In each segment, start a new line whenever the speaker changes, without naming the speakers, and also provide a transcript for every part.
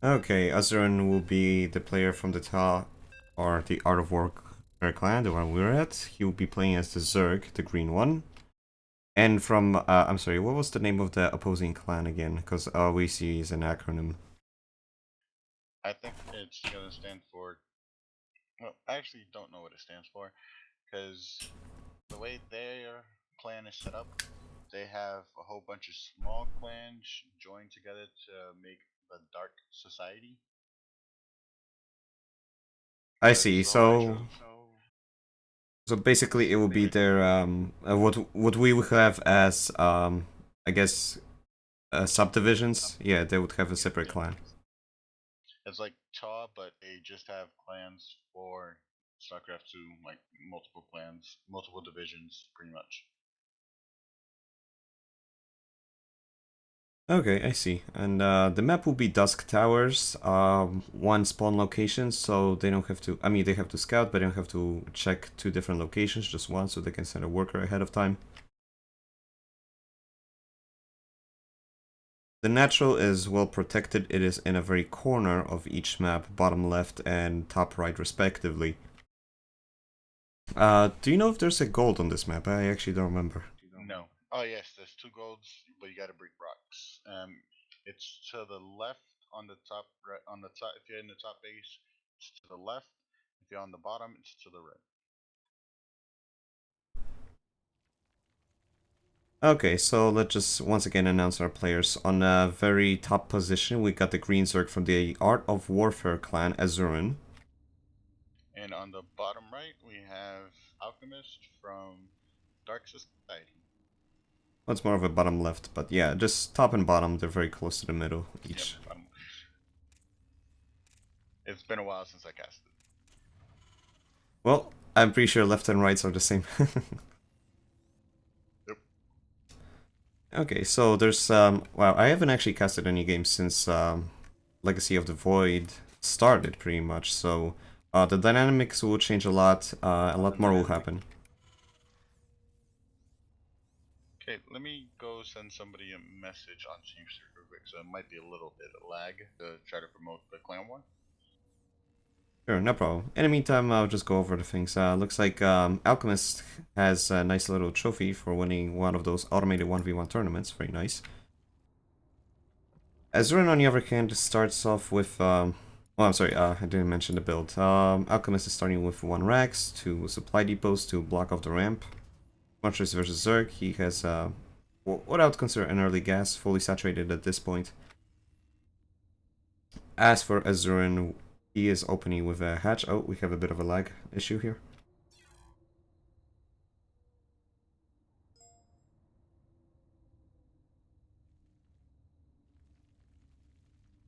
Okay, Azuran will be the player from the TAW, or the Art of War clan, the one we're at. He will be playing as the Zerg, the green one. And from, I'm sorry, what was the name of the opposing clan again? Because OEC is an acronym.
I think it's gonna stand for. Well, I actually don't know what it stands for, because the way their clan is set up, they have a whole bunch of small clans joined together to make the Dark Society.
I
So
see.
it's a whole bunch
So,
of.
so basically, it will be their what we would have as I guess subdivisions. Yeah, they would have a separate
Yeah,
clan.
it's like TAW, but they just have clans for StarCraft 2, like multiple clans, multiple divisions, pretty much.
Okay, I see. And the map will be Dusk Towers, one spawn location, so they don't have to. I mean, they have to scout, but they don't have to check two different locations, just one, so they can send a worker ahead of time. The natural is well protected. It is in a very corner of each map, bottom left and top right respectively. Do you know if there's a gold on this map? I actually don't remember.
No. Oh yes, there's two golds, but you gotta break rocks. It's to the left on the top right on the top. If you're in the top base, it's to the left. If you're on the bottom, it's to the right.
Okay, so let's just once again announce our players. On a very top position, we got the Green Zerg from the Art of Warfare clan, Azurin.
And on the bottom right, we have Alchemist from Dark Society.
Well, it's more of a bottom left, but yeah, just top and bottom, they're very close to the middle
Yep.
each.
It's been a while since I cast it.
Well, I'm pretty sure left and rights are the same.
Yep.
Okay, so there's, wow, I haven't actually casted any games since Legacy of the Void started, pretty much, so the dynamics will change a lot more will happen.
Okay, let me go send somebody a message on Teamster real quick, so it might be a little bit of lag to try to promote the clan war.
Sure, no problem. In the meantime, I'll just go over the things. Looks like Alchemist has a nice little trophy for winning one of those automated 1v1 tournaments. Very nice. Azurin, on the other hand, starts off with... oh, I'm sorry, I didn't mention the build. Alchemist is starting with 1 Rax, 2 supply depots to block off the ramp. Monsters versus Zerg, he has what I would consider an early gas, fully saturated at this point. As for Azurin, he is opening with a hatch. Oh, we have a bit of a lag issue here.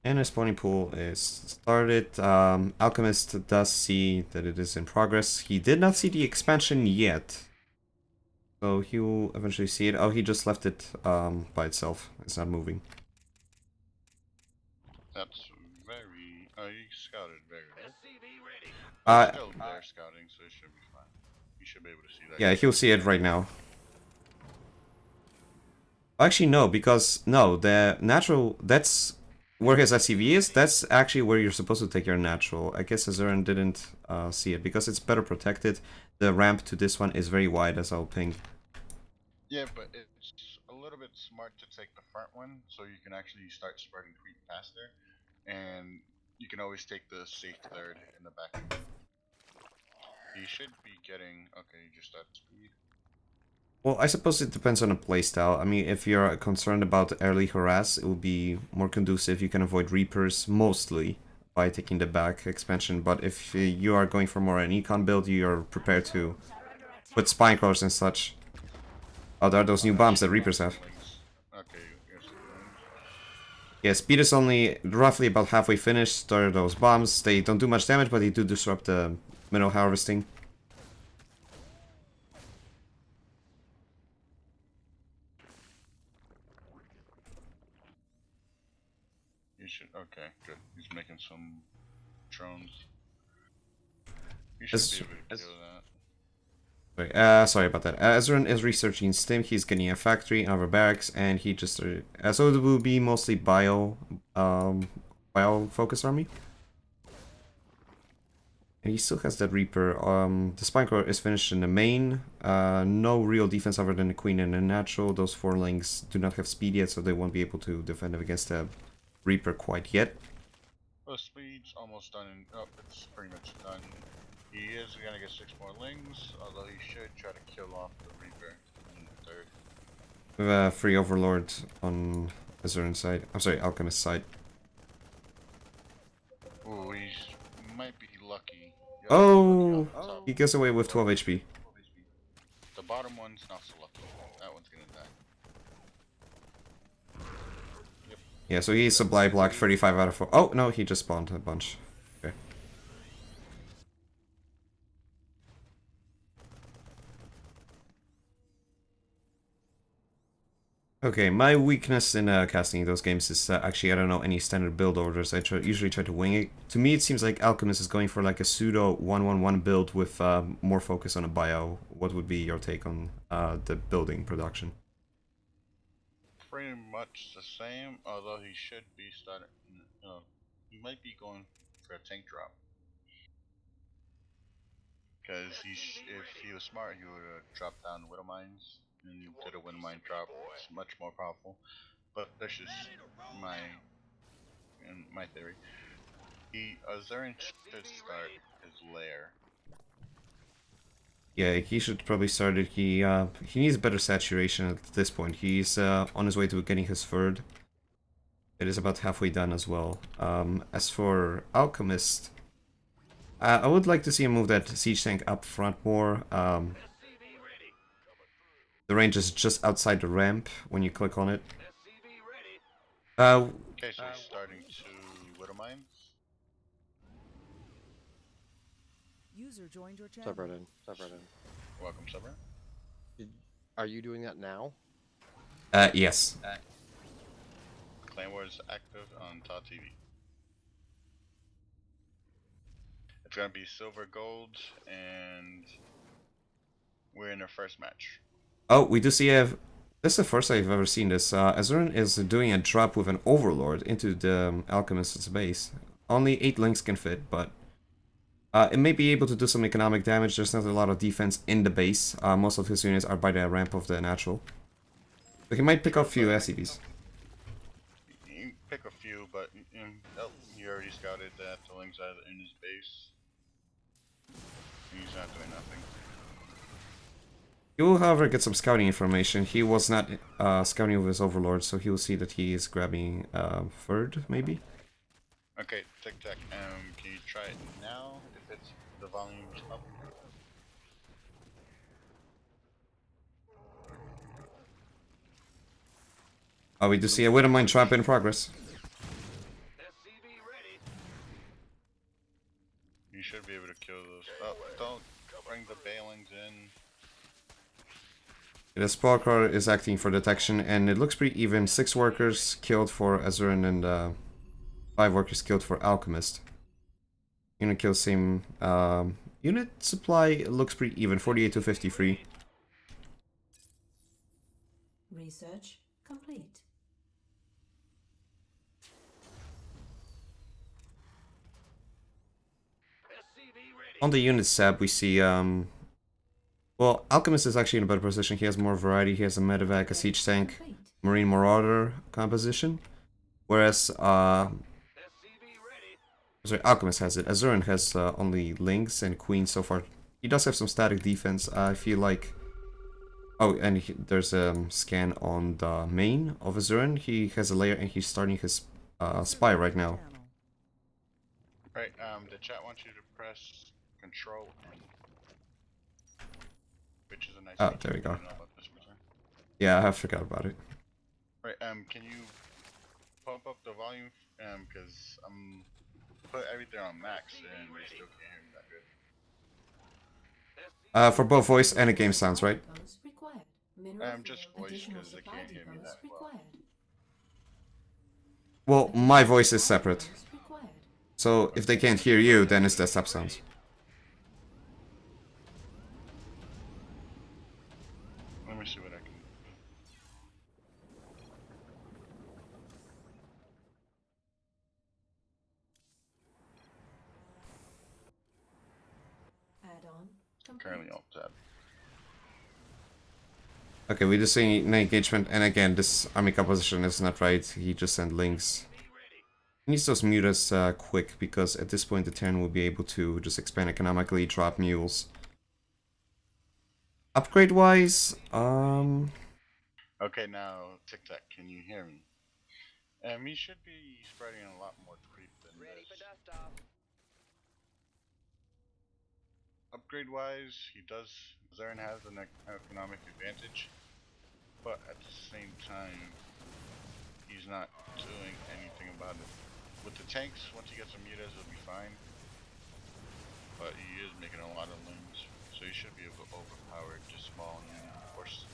And a spawning pool is started. Alchemist does see that it is in progress. He did not see the expansion yet. So he will eventually see it. Oh, he just left it by itself. It's not moving.
That's very. Oh, you scouted very well. But it's
Uh,
still there scouting, so it should be fine. You should be able to see that.
yeah, he'll see it right now. Actually, no, because no, the natural, that's where his SCV is. That's actually where you're supposed to take your natural. I guess Azuran didn't see it because it's better protected. The ramp to this one is very wide, as I'll ping.
Yeah, but it's a little bit smart to take the front one so you can actually start spreading creep faster, and you can always take the safe third in the back. He should be getting. Okay, you just at speed.
Well, I suppose it depends on the playstyle. I mean, if you're concerned about early harass, it will be more conducive. You can avoid Reapers mostly by taking the back expansion. But if you are going for more an econ build, you're prepared to put spine crawlers and such. Oh, there are those new bombs that Reapers have.
Okay, here's the wings.
Yeah, speed is only roughly about halfway finished. There are those bombs. They don't do much damage, but they do disrupt the mineral harvesting.
You should. Okay, good. He's making some drones. You should be able to kill that.
Sorry about that. Azurin is researching STEM. He's getting a factory, another barracks, and he just so it will be mostly bio-focused army. And he still has that Reaper. The Spinecore is finished in the main. No real defense other than the Queen and the Natural. Those 4 links do not have speed yet, so they won't be able to defend against the Reaper quite yet.
Well, speed's almost done. Oh, it's pretty much done. He is gonna get 6 more lings, although he should try to kill off the Reaper in the third.
We have a free Overlord on Azurin's side. I'm sorry, Alchemist's side.
Ooh, he might be lucky.
Oh! He gets away with 12 HP.
The bottom one's not so lucky. That one's gonna die. Yep.
Yeah, so he's Supply Block 35 out of 4. Oh, no, he just spawned a bunch. Okay. Okay, my weakness in casting those games is actually I don't know any standard build orders. I usually try to wing it. To me, it seems like Alchemist is going for like a pseudo 1-1-1 build with more focus on a bio. What would be your take on the building production?
Pretty much the same, although he should be starting. He might be going for a tank drop. Because if he was smart, he would have dropped down Widow Mines and did a Widow Mine drop. It's much more powerful. But that's just my theory. Azurin should start his lair.
Yeah, he should probably start it. He needs better saturation at this point. He's on his way to getting his third. It is about halfway done as well. As for Alchemist, I would like to see him move that siege tank up front more. The range is just outside the ramp when you click on it.
Okay, so he's starting to Widow Mines.
User joined your channel.
Subreddit.
Welcome, Subra.
Are you doing that now?
Yes.
Clan Wars active on TAW TV. It's gonna be silver, gold, and we're in our first match.
Oh, we do see a... This is the first I've ever seen this. Azurin is doing a drop with an Overlord into the Alchemist's base. Only 8 links can fit, but... it may be able to do some economic damage. There's not a lot of defense in the base. Most of his units are by the ramp of the Natural. So he might pick up a few SCVs.
You pick a few, but you already scouted that the links are in his base. He's not doing nothing.
He will, however, get some scouting information. He was not scouting with his Overlord, so he will see that he is grabbing third, maybe?
Okay, Tic Tac, can you try it now if it's the volume's up?
Oh, we do see a Widow Mine trap in progress.
You should be able to kill those. Oh, don't bring the Balings in.
The Spellcrawler is acting for detection, and it looks pretty even. 6 workers killed for Azurin and 5 workers killed for Alchemist. Unit kill same. Unit supply looks pretty even. 48 to 53.
Research complete.
On the unit sab, we see well, Alchemist is actually in a better position. He has more variety. He has a medevac, a siege tank, Marine Marauder composition. Whereas, sorry, Alchemist has it. Azurin has only Lynx and Queen so far. He does have some static defense. I feel like... Oh, and there's a scan on the main of Azurin. He has a layer and he's starting his spy right now.
Right, the chat wants you to press Control N, which is a nice
Oh,
feature.
there we go.
I don't know about this feature.
Yeah, I forgot about it.
Right, can you pump up the volume? Because I'm put everything on max and we still can't hear me that good.
For both voice and the game sounds, right?
Just voice because they can't hear me that well.
Well, my voice is separate. So if they can't hear you, then it's desktop sounds.
Let me see what I can. currently
complete.
alt tab.
Okay, we just see an engagement, and again, this army composition is not right. He just sent links. He needs those mutas quick, because at this point the Terran will be able to just expand economically, drop mules. Upgrade-wise,
Okay, now Tic Tac, can you hear me? He should be spreading a lot more creep than this. Upgrade wise, Zern has an economic advantage, but at the same time, he's not doing anything about it. With the tanks, once he gets some mutas, it'll be fine. But he is making a lot of limbs, so he should be able to overpower just small force.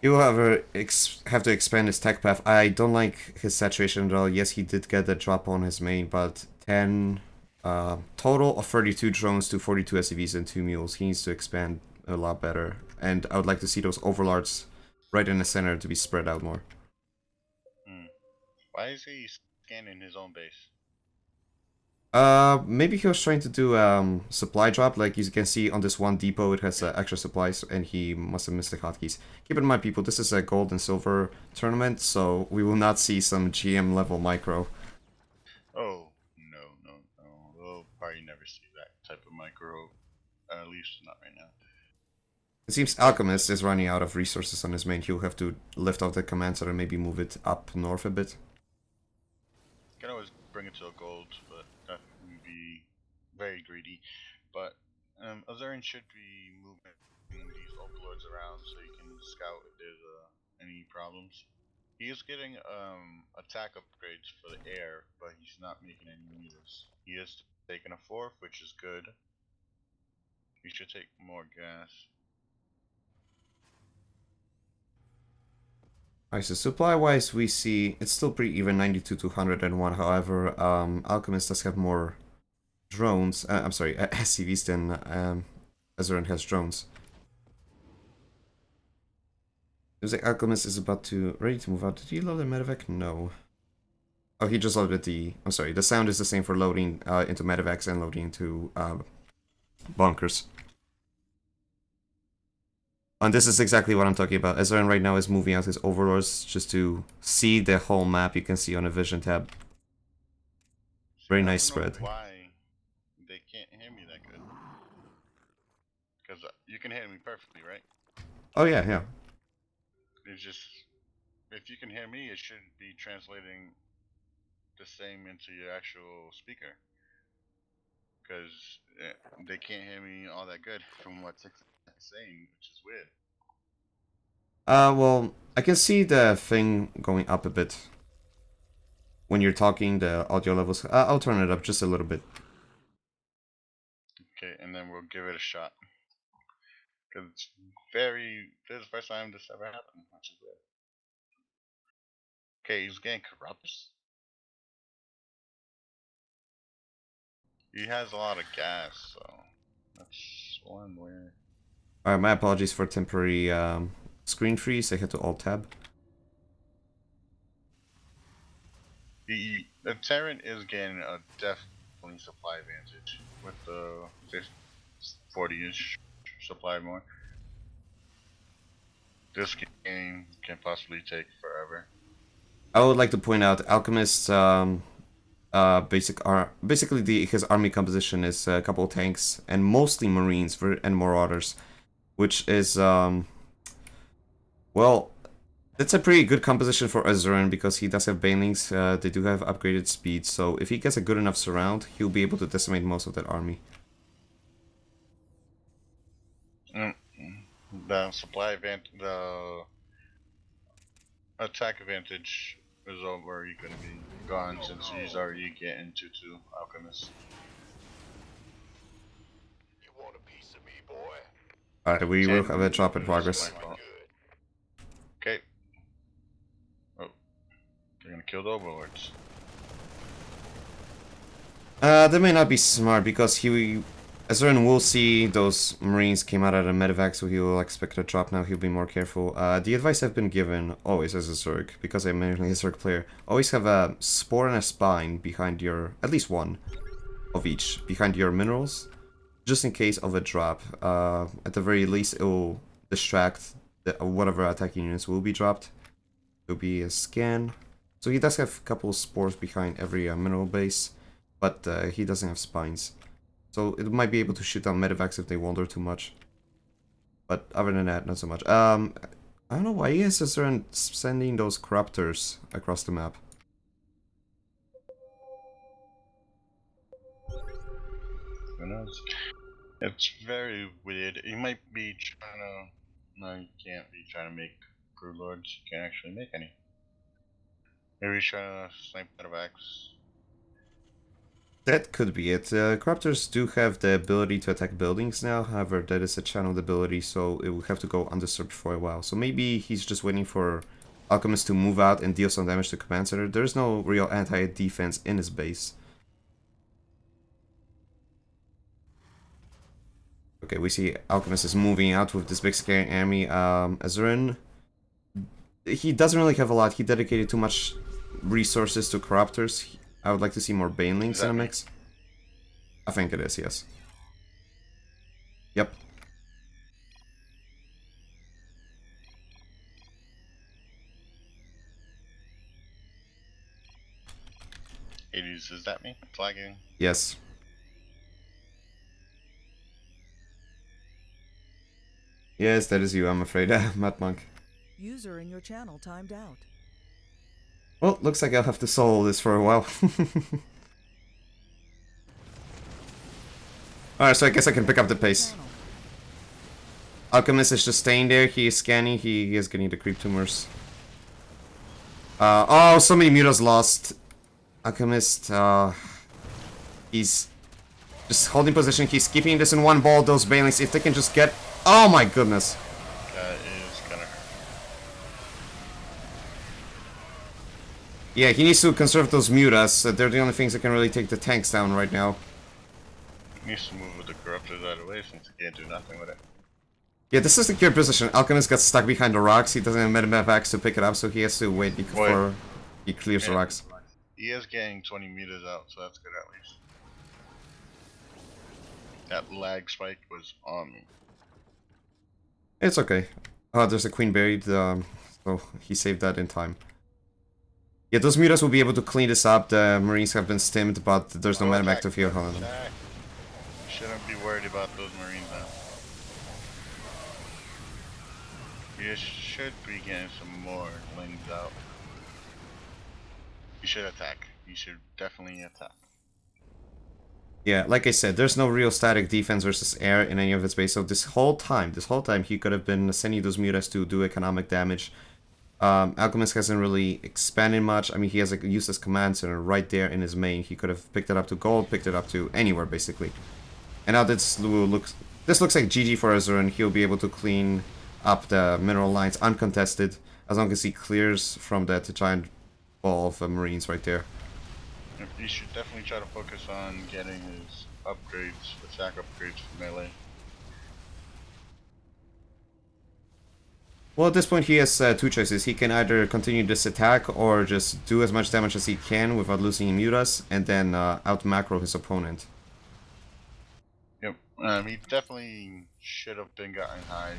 he will have to expand his tech path. I don't like his saturation at all. Yes, he did get a drop on his main, but 10 total of 32 drones to 42 SCVs and 2 mules. He needs to expand a lot better, and I would like to see those overlords right in the center to be spread out more.
Why is he scanning his own base?
Maybe he was trying to do supply drop. Like you can see on this one depot, it has extra supplies, and he must have missed the hotkeys. Keep in mind, people, this is a gold and silver tournament, so we will not see some GM level micro.
Oh, no. We'll probably never see that type of micro, at least not right now.
It seems Alchemist is running out of resources on his main. He'll have to lift off the command center and maybe move it up north a bit.
Can always bring it to a gold, but that would be very greedy. But Azarin should be moving these overlords around so he can scout if there's any problems. He is getting attack upgrades for the air, but he's not making any meters. He is taking a fourth, which is good. He should take more gas.
Alright, so supply-wise, we see it's still pretty even, 92 to 101. However, Alchemist does have more drones. I'm sorry, SCVs than Azuran has drones. Seems like Alchemist is about to ready to move out. Did he load the medevac? No. Oh, he just loaded the. I'm sorry. The sound is the same for loading into medevacs and loading into bunkers. And this is exactly what I'm talking about. Azuran right now is moving out his overlords just to see the whole map. You can see on the vision tab. Very nice spread.
Why they can't hear me that good? Because you can hear me perfectly, right?
Oh yeah, yeah.
It's just if you can hear me, it should be translating the same into your actual speaker. Because they can't hear me all that good from what Six is saying, which is weird.
Well, I can see the thing going up a bit. When you're talking, the audio levels. I'll turn it up just a little bit.
Okay, and then we'll give it a shot. Because this is the first time this ever happened, which is weird. Okay, he's getting corrupts. He has a lot of gas, so that's one where.
Alright, my apologies for temporary screen freeze. I had to alt-tab.
The Terran is getting a definitely supply advantage with the 40-ish supply more. This game can possibly take forever.
I would like to point out Alchemist's basically his army composition is a couple of tanks and mostly Marines and Marauders, which is well, that's a pretty good composition for Azuran because he does have banelings. They do have upgraded speed, so if he gets a good enough surround, he'll be able to decimate most of that army.
The supply advantage, the attack advantage is already going to be gone since he's already getting 2-2 Alchemist.
You want a piece of me, boy?
Alright, we will have a drop in progress.
Okay. Oh, they're gonna kill the overlords.
That may not be smart because Azuran will see those Marines came out of a medevac, so he will expect a drop now. He'll be more careful. The advice I've been given, always as a Zerg, because I'm mainly a Zerg player, always have a Spore and a Spine behind your, at least one of each, behind your minerals. just in case of a drop. At the very least, it will distract whatever attacking units will be dropped. It will be a scan. So he does have a couple of spores behind every mineral base, but he doesn't have spines. So it might be able to shoot down medevacs if they wander too much. But other than that, not so much. I don't know why he is sending those corruptors across the map.
Who knows? It's very weird. You might be trying to. No, you can't be trying to make crew lords. You can't actually make any. Maybe he's trying to snipe medevacs.
That could be it. Corruptors do have the ability to attack buildings now, however, that is a channeled ability, so it will have to go undisturbed for a while. So maybe he's just waiting for Alchemist to move out and deal some damage to Command Center. There's no real anti-defense in his base. Okay, we see Alchemist is moving out with this big scary army. Azurin, he doesn't really have a lot. He dedicated too much resources to Corruptors. I would like to see more Banelings in the mix. I think it is, yes. Yep.
Hades, is that me? Flagging.
Yes. Yes, that is you, I'm afraid. Mad Monk.
User in your channel timed out.
Well, looks like I'll have to solo this for a while. Alright, so I guess I can pick up the pace. Alchemist is just staying there, he is scanning, he is getting the creep tumors. Oh, so many mutas lost. Alchemist, he's just holding position, he's keeping this in one ball, those Banelings, if they can just get... Oh my goodness.
That is gonna hurt.
Yeah, he needs to conserve those mutas, they're the only things that can really take the tanks down right now.
He needs to move with the corruptors out of the way since he can't do nothing with it.
Yeah, this is the clear position. Alchemist got stuck behind the rocks, he doesn't have medevacs to pick it up, so he has to wait before he clears the rocks.
He is getting 20 meters out, so that's good at least. That lag spike was on me.
It's okay. There's a queen buried, so he saved that in time. Yeah, those mutas will be able to clean this up. The marines have been stimmed, but there's no medevac to heal on them.
You shouldn't be worried about those marines now. You should be getting some more lings out. You should attack. You should definitely attack.
Yeah, like I said, there's no real static defense versus air in any of its base. So this whole time, he could have been sending those mutas to do economic damage. Alchemist hasn't really expanded much. I mean, he has a useless command center right there in his main. He could have picked it up to gold, picked it up to anywhere basically. And now this looks like GG for Azurin. He'll be able to clean up the mineral lines uncontested as long as he clears from that giant ball of marines right there.
You should definitely try to focus on getting his upgrades, attack upgrades for melee.
Well, at this point he has two choices. He can either continue this attack or just do as much damage as he can without losing mutas and then out-macro his opponent.
Yep, he definitely should have been gotten highs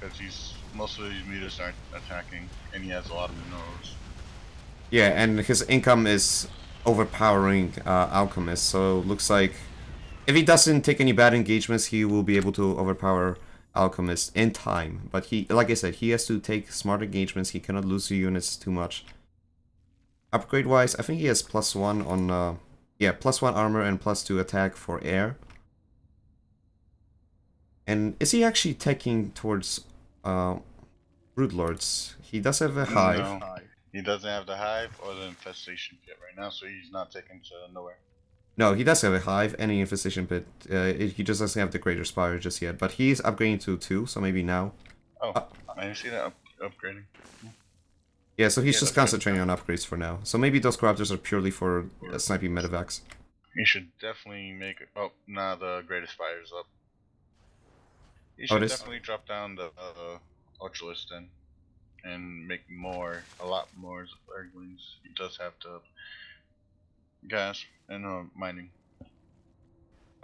because most of these mutas aren't attacking and he has a lot of minerals.
Yeah, and his income is overpowering Alchemist, so looks like if he doesn't take any bad engagements, he will be able to overpower Alchemist in time. But he, like I said, he has to take smart engagements. He cannot lose the units too much. Upgrade-wise, I think he has +1 on, yeah, +1 armor and +2 attack for air. And is he actually taking towards Broodlords? He does have a hive.
No, he doesn't have the hive or the infestation pit right now, so he's not taken to nowhere.
No, he does have a hive and an infestation pit. He just doesn't have the greater spire just yet, but he's upgrading to 2, so maybe now.
Oh, I didn't see that upgrading.
Yeah, so he's just concentrating on upgrades for now. So maybe those corruptors are purely for sniping medevacs.
You should definitely make it. Oh, nah, the greatest spire's up. You should definitely drop down the Ultralist then and make a lot more Zerglings. He does have the gas and mining.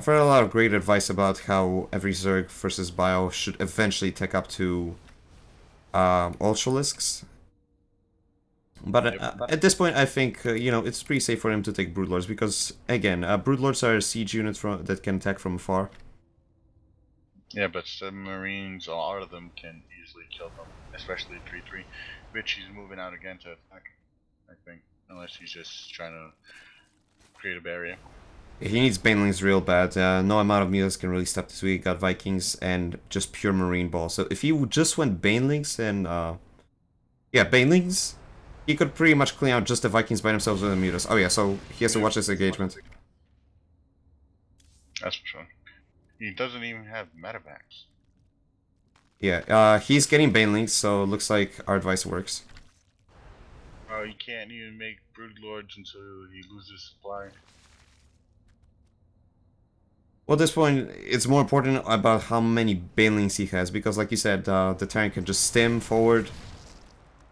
I've heard a lot of great advice about how every Zerg versus Bio should eventually take up to Ultralisks. But at this point, I think it's pretty safe for him to take Broodlords because again, Broodlords are siege units that can attack from afar.
Yeah, but submarines, a lot of them can easily kill them, especially 3-3, which he's moving out again to attack, I think, unless he's just trying to create a barrier.
He needs Banelings real bad. No amount of mutants can really stop this. We got Vikings and just pure Marine Ball. So if he just went Banelings and Banelings, he could pretty much clean out just the Vikings by themselves with the mutants. Oh yeah, so he has to watch this engagement.
That's for sure. He doesn't even have medevacs.
Yeah, he's getting Banelings, so looks like our advice works.
Oh, he can't even make Broodlords until he loses supply.
Well, at this point, it's more important about how many Banelings he has, because like you said, the Terran can just stem forward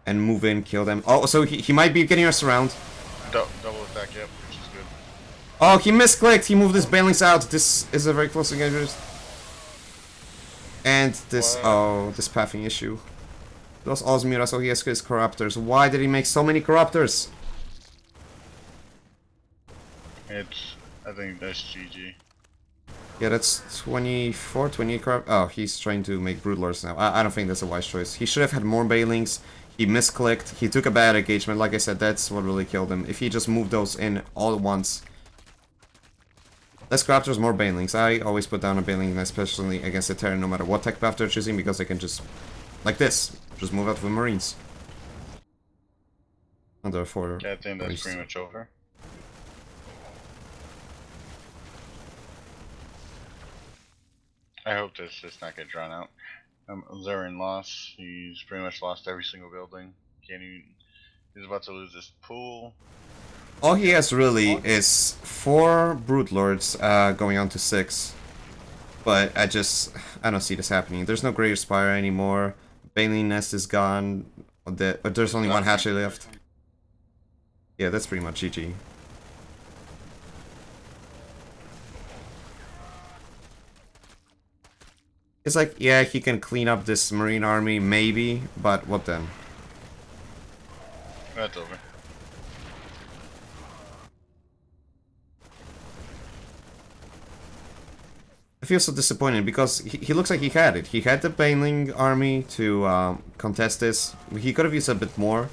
and move in, kill them. Oh, so he might be getting us around.
Double attack, yep, which is good.
Oh, he misclicked. He moved his Banelings out. This is a very close engagement. And this, this pathing issue. Those Osmira, so he has his Corruptors. Why did he make so many Corruptors?
I think that's GG.
Yeah, that's 24, 28 Corrupt. Oh, he's trying to make Broodlords now. I don't think that's a wise choice. He should have had more Banelings. He misclicked. He took a bad engagement. Like I said, that's what really killed him. If he just moved those in all at once. Less Corruptors, more Banelings. I always put down a Baneling, especially against the Terran, no matter what tech path they're choosing, because they can just, like this, just move out with Marines. And therefore,
Yeah, I think that's pretty much over. I hope this does not get drawn out. Zeren lost. He's pretty much lost every single building. Can't even. He's about to lose this pool.
All he has really is 4 Broodlords going on to 6. But I don't see this happening. There's no Greater Spire anymore. Baneling Nest is gone. There's only one hatchery left. Yeah, that's pretty much GG. It's like, yeah, he can clean up this Marine army, maybe, but what then?
That's over.
I feel so disappointed because he looks like he had it. He had the Baneling army to contest this. He could have used a bit more.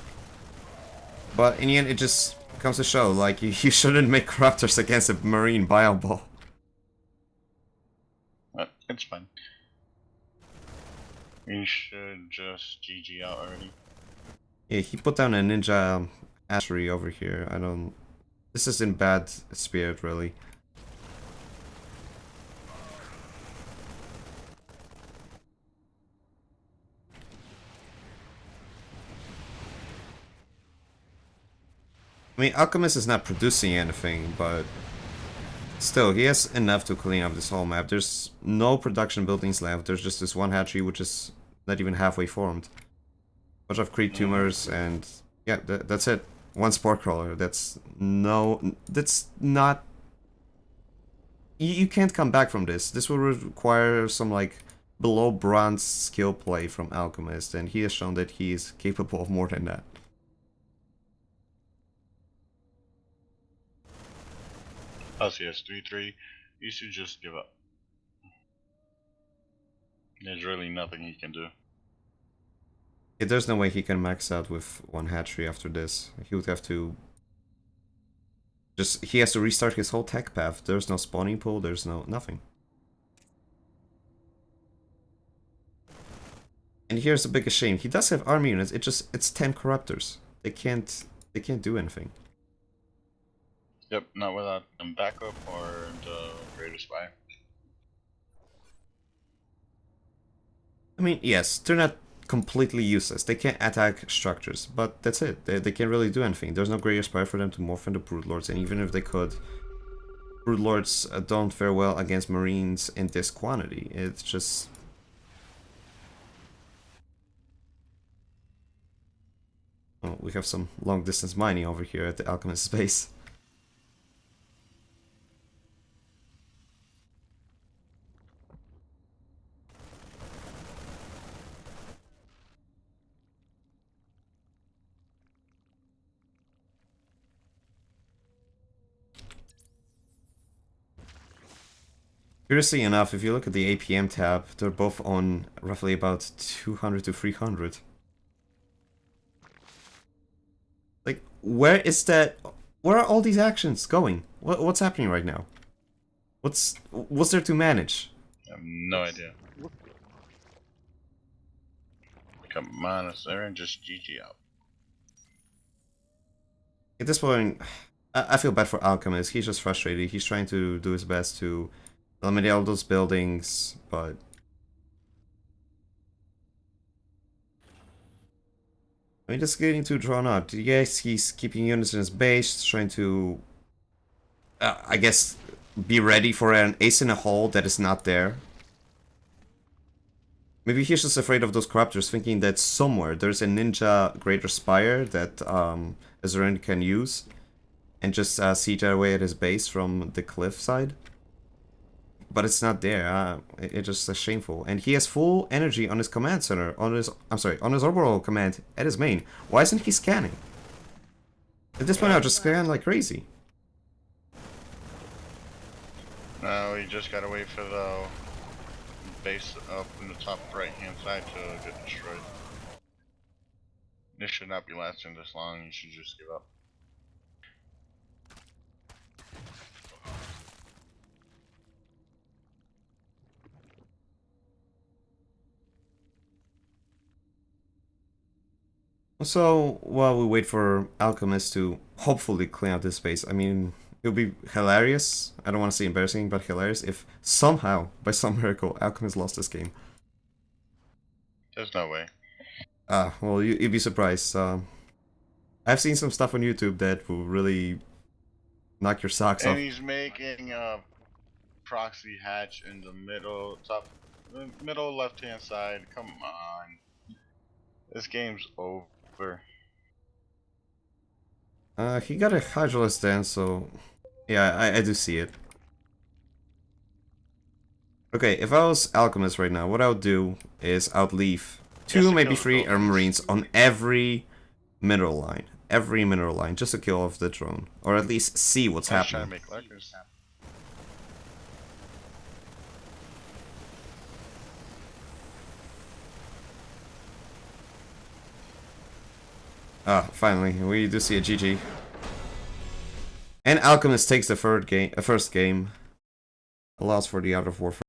But in the end, it just comes to show, like, you shouldn't make Corruptors against a Marine Bio Ball.
It's fine. We should just GG out already.
Yeah, he put down a ninja hatchery over here. This is in bad spirit, really. I mean, Alchemist is not producing anything, but still, he has enough to clean up this whole map. There's no production buildings left. There's just this one hatchery, which is not even halfway formed. Bunch of creep tumors, and yeah, that's it. One spore crawler. That's not. You can't come back from this. This will require some like below bronze skill play from Alchemist, and he has shown that he is capable of more than that.
LCS 3-3. You should just give up. There's really nothing he can do.
Yeah, there's no way he can max out with one hatchery after this. He would have to... He has to restart his whole tech path. There's no spawning pool, there's nothing. And here's the biggest shame. He does have army units, it's 10 Corruptors. They can't do anything.
Yep, not without them backup or the Greater Spire.
I mean, yes, they're not completely useless. They can't attack structures, but that's it. They can't really do anything. There's no Greater Spire for them to morph into Broodlords, and even if they could, Broodlords don't fare well against Marines in this quantity. It's just... Oh, we have some long-distance mining over here at the Alchemist base. Curiously enough, if you look at the APM tab, they're both on roughly about 200 to 300. Like, where is that? Where are all these actions going? What's happening right now? What's there to manage?
I have no idea. Come on, sir, and just GG out.
At this point, I feel bad for Alchemist. He's just frustrated. He's trying to do his best to eliminate all those buildings, but I mean, just getting too drawn out. Yes, he's keeping units in his base, trying to, I guess, be ready for an ace in a hole that is not there. Maybe he's just afraid of those corruptors, thinking that somewhere there's a ninja Greater Spire that Azurin can use, and just siege away at his base from the cliff side. But it's not there. It's just shameful. And he has full energy on his command center, on his orbital command at his main. Why isn't he scanning? At this point, I'll just scan like crazy.
No, we just gotta wait for the base up in the top right hand side to get destroyed. This should not be lasting this long, you should just give up.
So, while we wait for Alchemist to hopefully clean out this space, I mean, it would be hilarious, I don't want to say embarrassing, but hilarious, if somehow, by some miracle, Alchemist lost this game.
There's no way.
Well, you'd be surprised. I've seen some stuff on YouTube that will really knock your socks off.
And he's making a proxy hatch in the middle left hand side. Come on. This game's over.
He got a Hydralist then, so yeah, I do see it. Okay, if I was Alchemist right now, what I would do is I would leave 2, maybe 3 Air Marines on every mineral line. Every mineral line, just to kill off the drone. Or at least see what's
I was trying
happening.
to make lurkers.
Finally, we do see a GG. And Alchemist takes the first game. Allows for the Art of Warfare.